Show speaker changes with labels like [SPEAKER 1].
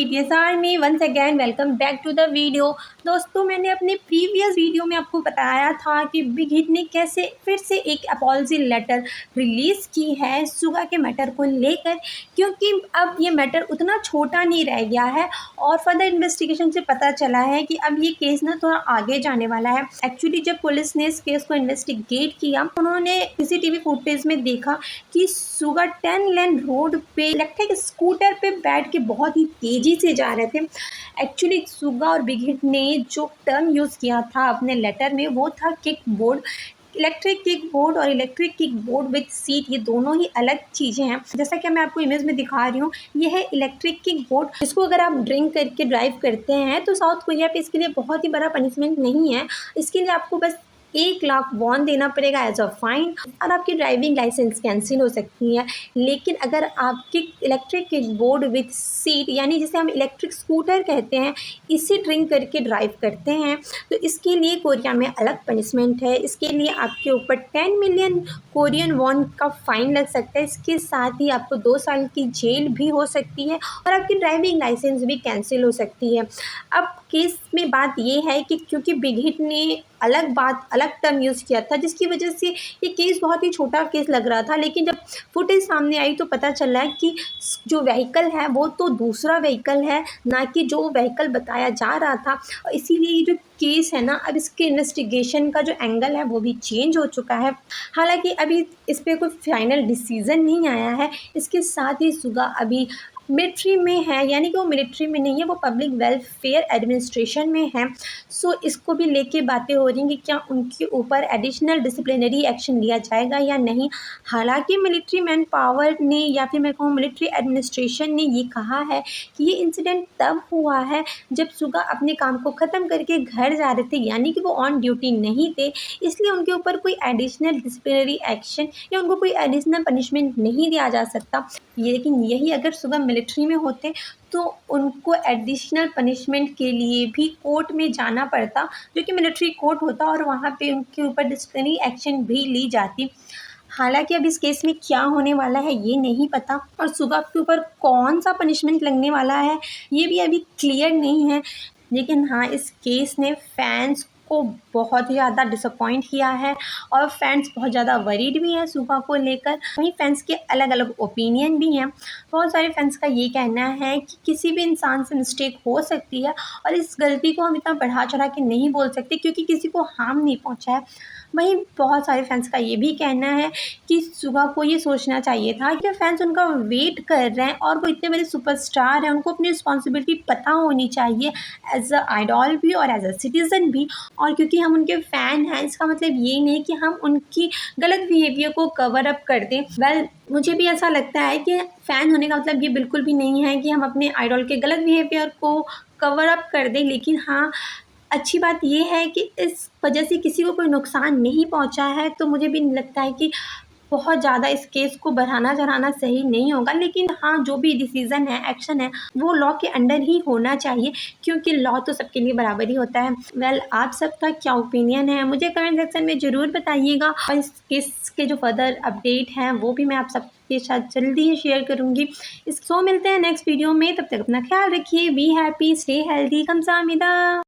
[SPEAKER 1] BTS army once again welcome back to the video. दोस्तों, मैंने अपने प्रीवियस वीडियो में आपको बताया था कि बिग हिट ने कैसे फिर से एक अपॉलजी लेटर रिलीज़ की है सुगा के मैटर को लेकर, क्योंकि अब ये मैटर उतना छोटा नहीं रह गया है और फर्दर इन्वेस्टिगेशन से पता चला है कि अब ये केस ना थोड़ा आगे जाने वाला है। एक्चुअली जब पुलिस ने इस केस को इन्वेस्टिगेट किया, उन्होंने CCTV फुटेज में देखा कि सुगा 10 लेन रोड पे इलेक्ट्रिक स्कूटर पे बैठ के बहुत ही तेज़ी से जा रहे थे। एक्चुअली सुगा और बिग हिट ने जो टर्म यूज़ किया था अपने लेटर में वो था kick board. Electric kick board और electric kick board with seat, ये दोनों ही अलग चीज़ें हैं। जैसा कि मैं आपको इमेज में दिखा रही हूँ, ये है इलेक्ट्रिक किक बोर्ड, जिसको अगर आप ड्रिंक करके ड्राइव करते हैं तो साउथ कोरिया पे इसके लिए बहुत ही बड़ा पनिशमेंट नहीं है। इसके लिए आपको बस 1 लाख वॉन देना पड़ेगा एज अ फाइन और आपकी ड्राइविंग लाइसेंस कैंसिल हो सकती है। लेकिन अगर आप electric kick board with seat, यानी जिसे हम इलेक्ट्रिक स्कूटर कहते हैं, इसे ड्रिंक करके ड्राइव करते हैं तो इसके लिए कोरिया में अलग पनिशमेंट है। इसके लिए आपके ऊपर 10 मिलियन कोरियन वॉन का फ़ाइन लग सकता है। इसके साथ ही आपको 2 साल की जेल भी हो सकती है और आपकी ड्राइविंग लाइसेंस भी कैंसिल हो सकती है। अब केस में बात ये है कि क्योंकि बिग हिट ने अलग टर्म यूज़ किया था, जिसकी वजह से ये केस बहुत ही छोटा केस लग रहा था, लेकिन जब फुटेज सामने आई तो पता चला कि जो व्हीकल है वो तो दूसरा व्हीकल है, ना कि जो व्हीकल बताया जा रहा था। और इसीलिए ये जो केस है ना, अब इसके इन्वेस्टिगेशन का जो एंगल है वो भी चेंज हो चुका है। हालांकि अभी इस पर कोई फाइनल डिसीज़न नहीं आया है। इसके साथ ही सुगा अभी मिलिट्री में है, यानी कि वो मिलिट्री में नहीं है, वो पब्लिक वेलफेयर एडमिनिस्ट्रेशन में है। सो इसको भी लेके बातें हो रही हैं कि क्या उनके ऊपर एडिशनल डिसिप्लिनरी एक्शन लिया जाएगा या नहीं। हालांकि मिलिट्री मैन पावर ने या फिर मैं कहूँ मिलिट्री एडमिनिस्ट्रेशन ने ये कहा है कि ये इंसिडेंट तब हुआ है जब सुगा अपने काम को ख़त्म करके घर जा रहे थे, यानी कि वो ऑन ड्यूटी नहीं थे, इसलिए उनके ऊपर कोई एडिशनल डिसिप्लिनरी एक्शन या उनको कोई एडिशनल पनिशमेंट नहीं दिया जा सकता। लेकिन यही अगर सुगा मिलिट्री में होते तो उनको एडिशनल पनिशमेंट के लिए भी कोर्ट में जाना पड़ता, जो कि मिलिट्री कोर्ट होता, और वहाँ पे उनके ऊपर डिसिप्लिनरी एक्शन भी ली जाती। हालांकि अब इस केस में क्या होने वाला है ये नहीं पता, और सुगा के ऊपर कौन सा पनिशमेंट लगने वाला है ये भी अभी क्लियर नहीं है। लेकिन हाँ, इस केस ने फैंस को बहुत ही ज़्यादा डिसअपॉइंट किया है और फैंस बहुत ज़्यादा वरीड भी हैं सुगा को लेकर। वहीं फैंस के अलग अलग ओपिनियन भी हैं। बहुत सारे फैंस का ये कहना है कि किसी भी इंसान से मिस्टेक हो सकती है और इस गलती को हम इतना बढ़ा चढ़ा के नहीं बोल सकते क्योंकि किसी को हार्म नहीं पहुंचा है। वहीं बहुत सारे फैंस का ये भी कहना है कि सुगा को ये सोचना चाहिए था कि फैंस उनका वेट कर रहे हैं और वो इतने बड़े सुपरस्टार हैं, उनको अपनी रिस्पॉन्सिबिलिटी पता होनी चाहिए एज अ आइडॉल भी और एज अ सिटीज़न भी। और क्योंकि हम उनके फ़ैन हैं, इसका मतलब ये नहीं कि हम उनकी गलत बिहेवियर को कवर अप कर दें। मुझे भी ऐसा लगता है कि फ़ैन होने का मतलब ये बिल्कुल भी नहीं है कि हम अपने आइडॉल के गलत बिहेवियर को कवर अप कर दें। लेकिन हाँ, अच्छी बात ये है कि इस वजह से किसी को कोई नुकसान नहीं पहुंचा है, तो मुझे भी नहीं लगता है कि बहुत ज़्यादा इस केस को बढ़ाना चढ़ाना सही नहीं होगा। लेकिन हाँ, जो भी डिसीज़न है, एक्शन है, वो लॉ के अंडर ही होना चाहिए, क्योंकि लॉ तो सबके लिए बराबर ही होता है। आप सबका क्या ओपिनियन है मुझे कमेंट सेक्शन में ज़रूर बताइएगा, और इस केस के जो फर्दर अपडेट हैं वो भी मैं आप सबके साथ जल्दी ही शेयर करूँगी। मिलते हैं नेक्स्ट वीडियो में, तब तक अपना ख्याल रखिए, बी हैप्पी, स्टे हेल्दी, कमसामिदा।